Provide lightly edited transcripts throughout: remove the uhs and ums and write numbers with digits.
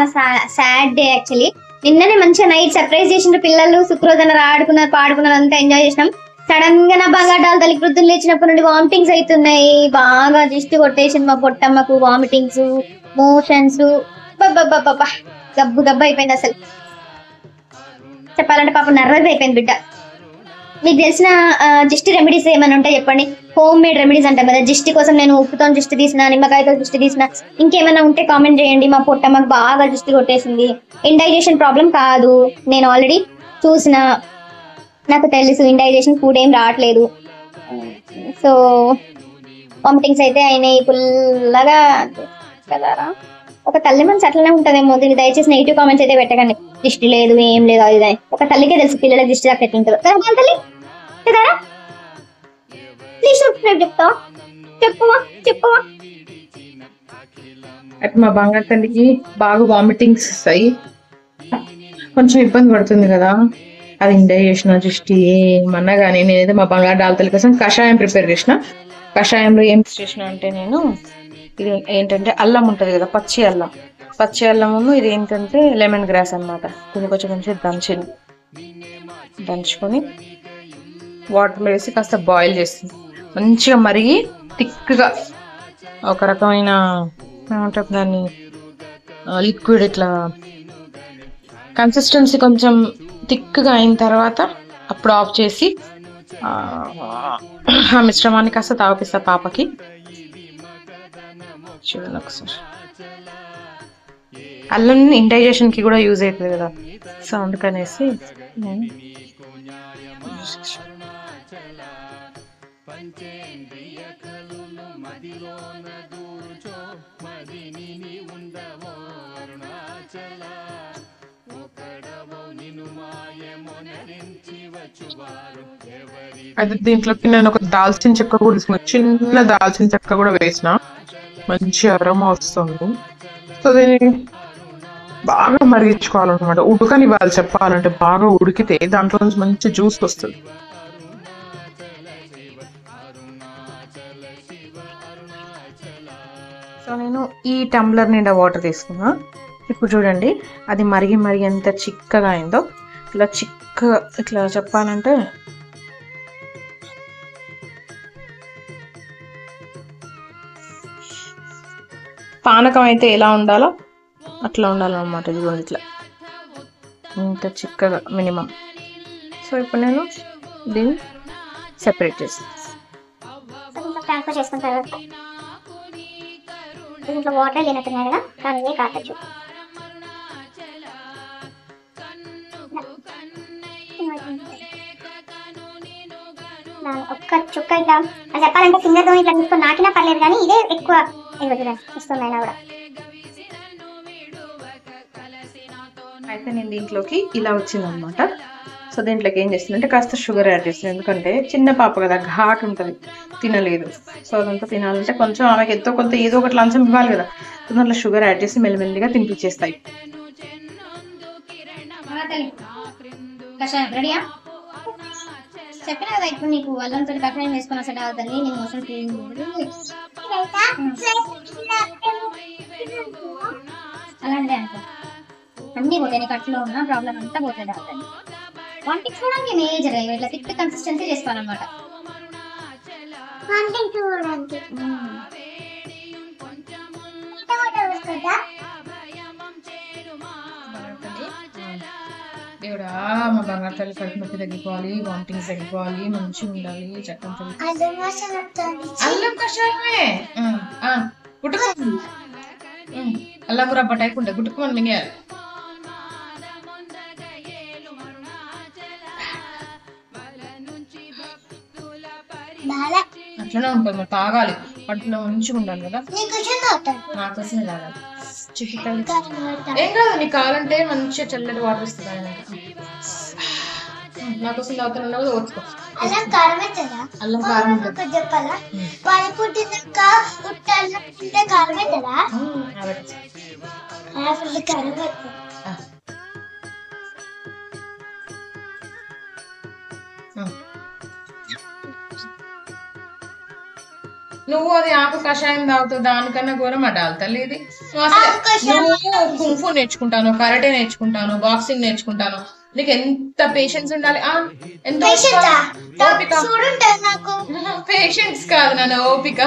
చాలా sad day actually. నిన్ననే మంచిగా నైట్ సర్ప్రైజ్ చేసిండ్రు పిల్లలు. శుక్రవారం ఆడుకున్నారు, పాడుకున్నారు, అంతా ఎంజాయ్ చేసినాం. సడన్ గా నా బంగారు తల్లి వృద్ధులు లేచినప్పటి నుండి వామిటింగ్స్ అవుతున్నాయి. బాగా దిష్టి కొట్టేసింది మా పొట్టమ్మకు. వామిటింగ్స్, మోషన్స్, గబ్బు గబ్బు అయిపోయింది. అసలు చెప్పాలంటే పాప నర్వస్ అయిపోయింది బిడ్డ. మీకు తెలిసిన దిష్టి రెమెడీస్ ఏమైనా ఉంటే చెప్పండి. హోమ్ మేడ్ రెమెడీస్ అంటాం కదా, దిష్టి కోసం నేను ఉప్పుతో దిష్టి తీసిన, నిమ్మకాయతో దిష్టి తీసిన, ఇంకేమైనా ఉంటే కామెంట్ చేయండి. మా పొట్టమ్మకు బాగా దిష్టి కొట్టేసింది. ఇండైజేషన్ ప్రాబ్లం కాదు, నేను ఆల్రెడీ చూసిన, నాకు తెలుసు. ఇండైజేషన్ ఫుడ్ ఏం రావట్లేదు. సో వామిటింగ్స్ అయితే అయినాయి ఫుల్లాగా కదా. ఒక తల్లి మనసు అట్లనే ఉంటదేమో. దీన్ని దయచేసి నెగిటివ్ కామెంట్స్ అయితే పెట్టకండి. దిష్టి లేదు, ఏం లేదు, అది ఒక తల్లికే తెలుసు పిల్లల దిష్టి దాకా ఎట్లుంటుందో. తల్లి కదా, ప్లీజ్ సబ్స్క్రైబ్. చెప్పువా. అటు మా బంగారు తల్లికి బాగా వామిటింగ్స్ వస్తాయి, కొంచెం ఇబ్బంది పడుతుంది కదా. అది ఇండైజేషన్ దిష్టి ఏమన్నా కానీ నేనైతే మా బంగారు డాల్తల్లి కోసం కషాయం ప్రిపేర్ చేసిన. కషాయంలో ఏం చేసిన అంటే నేను ఇది ఏంటంటే అల్లం ఉంటుంది కదా, పచ్చి అల్లము. ఇది ఏంటంటే లెమన్ గ్రాస్ అనమాట. దీన్ని కొంచెం దంచుకొని వాటర్లో వేసి కాస్త బాయిల్ చేస్తుంది. మంచిగా మరిగి థిక్గా ఒక రకమైన ఏమంటారు దాన్ని, లిక్విడ్ ఇట్లా కన్సిస్టెన్సీ కొంచెం థిక్గా అయిన తర్వాత అప్పుడు ఆఫ్ చేసి ఆ మిశ్రమాన్ని కాస్త తాగిపిస్తా పాపకి. చూడండి ఒకసారి, అల్లం ఇండైజేషన్కి కూడా యూజ్ అవుతుంది కదా, సో అందుకనేసి అయితే దీంట్లోకి నేను ఒక దాల్చిన చెక్క కూడా తీసుకున్నా, చిన్న దాల్చిన చెక్క కూడా వేసిన. మంచి అరోమా వస్తుంది. సో దీన్ని బాగా మరిగించుకోవాలన్నమాట, ఉడకనివ్వాలి. చెప్పాలంటే బాగా ఉడికితే దాంట్లో నుంచి మంచి జ్యూస్ వస్తుంది. సో నేను ఈ టంబ్లర్ నిండా వాటర్ తీసుకున్నా. ఇప్పుడు చూడండి, అది మరిగి ఎంత చిక్కగా అయిందో. ఇట్లా చెప్పాలంటే పానకం అయితే ఎలా ఉండాలో అట్లా ఉండాలన్నమాట. ఇది ఇట్లా ఇంత చిక్కగా మినిమం. సో ఇప్పుడు నేను దీన్ని సెపరేట్ చేస్తాను. ట్రాన్స్ఫర్ చేసుకున్న తర్వాత దీంట్లో వాటర్ లేనట్టున్నాయి కదా, కానీ కావచ్చు. ఒక్క చుక్క ఇట్లా చెప్పాలంటే ఫింగర్తో ఇట్లా తీసుకొని నాకినా పర్లేదు, కానీ ఇదే ఎక్కువ ఇస్తున్నాయి కూడా. అయితే నేను దీంట్లోకి ఇలా వచ్చిందనమాట. సో దీంట్లోకి ఏం చేస్తుందంటే కాస్త షుగర్ యాడ్ చేస్తుంది. ఎందుకంటే చిన్న పాప కదా, ఘాట్ ఉంటుంది, తినలేదు. సో అదంతా తినాలంటే కొంచెం ఆమెకి ఎంతో కొంత ఏదో ఒకటి లంచం ఇవ్వాలి కదా. సో దాంట్లో షుగర్ యాడ్ చేసి మెల్లిమెల్లిగా తినిపించేస్తాయి. రెడీయా? చెప్పినా కదా ఇప్పుడు నీకు అల్లంతో కషాయం వేసుకుని అసలు అవుతుంది. నేను మోసం అలాంటి అనుకో అన్నీ పోతాయి. నీకు అట్లో ఉన్న ప్రాబ్లం అంతా పోతుంది. అవుతుంది వాంటింగ్ చూడడానికి మేజర్ ఇట్లా థిక్ కన్సిస్టెన్సీ చేసుకోవాలన్నమాట. దేవుడా, మా బంగారు తల్లి కడుపు నొప్పి తగ్గిపోవాలి, వామిటింగ్స్ తగ్గిపోవాలి, మంచిగా ఉండాలి. చక్కగా అల్లం కషాయమే గుట్టుకు అల్లం రబ్బ టైప్ ఉంటాయి, గుట్టుకోమని మింగేయాలి. అట్లనే ఉంటుంది, మరి తాగాలి. కడుపులో మంచిగా ఉండాలి కదా. నాకోసమే తాగాలి. ఏం కాదు, నీకు కావాలంటే మంచిగా చల్లటి వాటర్ ఇస్తుంది. నాకోసం తాగుతున్నా కదా, ఓర్చుకో. అల్లం కారం అవుతుందా? అల్లం కారం ఉంటుంది. చెప్పాలా? పానీపూరి తిన్నాక కారం అవుతుందా? కారం నువ్వు అది ఆకు కషాయం తాగుతావు, దానికన్నా ఘోరం అడాలి తల్లి ఇది. నువ్వు కుంఫు నేర్చుకుంటాను, కరాటే నేర్చుకుంటాను, బాక్సింగ్ నేర్చుకుంటాను, నీకు ఎంత పేషెన్స్ ఉండాలి, ఎంత ఓపిక. పేషెన్స్ కాదు నాన్న, ఓపిక.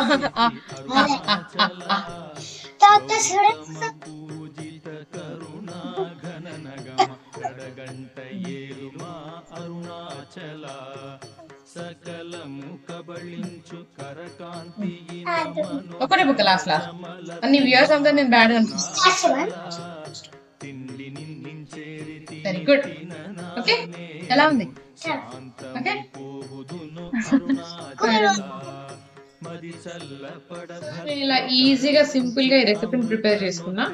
ఒకటే బుక్ లాస్ట్ అన్ని వ్యూయర్స్ అంతా నేను బ్యాడ్ అనిపిస్తాను. Very good. ఓకే, ఎలా ఉంది? ఓకే, ఇలా ఈజీగా సింపుల్ గా ఈ రెసిపీని ప్రిపేర్ చేసుకున్నా.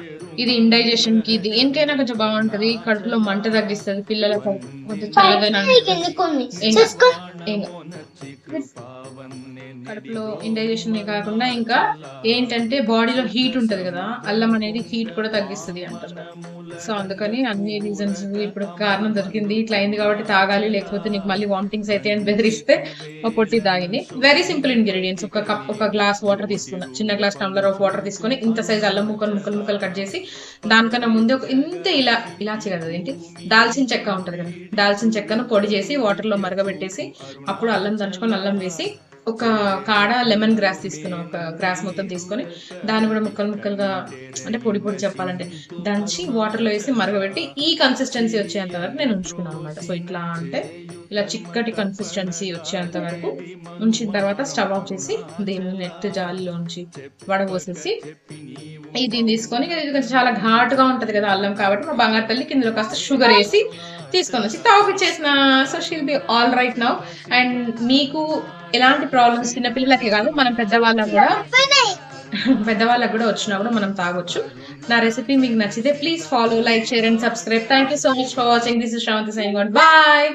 ఇది ఇండైజెషన్ కి దేనికైనా కొంచెం బాగుంటది, కడుపులో మంట తగ్గిస్తుంది, పిల్లలకు కొంచెం చల్లదైనా కడుపులో ఇండైజెషన్ కాకుండా ఇంకా ఏంటంటే బాడీలో హీట్ ఉంటది కదా, అల్లం అనేది హీట్ కూడా తగ్గిస్తుంది అంటారు. సో అందుకని అన్ని రీజన్స్ ఇప్పుడు కారణం దొరికింది, ఇట్లా అయింది కాబట్టి తాగాలి, లేకపోతే నీకు మళ్ళీ వామిటింగ్స్ అయితే అని బెదిరిస్తే ఒక పొట్టి తాగింది. Very simple ingredients. ఒక గ్లాస్ వాటర్ తీసుకున్నా, చిన్న గ్లాస్ టంబ్లర్ ఆఫ్ వాటర్ తీసుకొని ఇంత సైజ్ అల్లం ముక్కలు కట్ చేసి, దానికన్నా ముందే ఒక ఇంత ఇలాచి కదా ఏంటి దాల్చిన చెక్క ఉంటది కదా, దాల్చిన చెక్కను పొడి చేసి వాటర్ లో మరగబెట్టేసి అప్పుడు అల్లం దంచుకొని అల్లం వేసి ఒక కాడ లెమన్ గ్రాస్ తీసుకున్నాం, ఒక గ్రాస్ మొత్తం తీసుకొని దాన్ని కూడా ముక్కలుగా అంటే పొడి చెప్పాలంటే దంచి వాటర్ లో వేసి మరగబెట్టి ఈ కన్సిస్టెన్సీ వచ్చేంత వరకు నేను ఉంచుకున్నాను అనమాట. సో ఇట్లా అంటే ఇలా చిక్కటి కన్సిస్టెన్సీ వచ్చేంత వరకు ఉంచిన తర్వాత స్టవ్ ఆఫ్ చేసి దీన్ని నెట్ జాలిలో ఉంచి వడపోసేసి దీన్ని తీసుకొని, ఇది కొంచెం చాలా ఘాటుగా ఉంటది కదా అల్లం కాబట్టి మా బంగారు తల్లి కిందలో కాస్త షుగర్ వేసి తీసుకొని వచ్చి తాగిచ్చేసిన. So she'll be all right now. And మీకు ఎలాంటి ప్రాబ్లమ్స్, చిన్నపిల్లలకి కాదు మనం పెద్దవాళ్ళకు కూడా వచ్చినా కూడా మనం తాగొచ్చు. నా రెసిపీ మీకు నచ్చితే please follow, like, share and subscribe. Thank you so much for watching. This is Sravanthi signing out. Bye.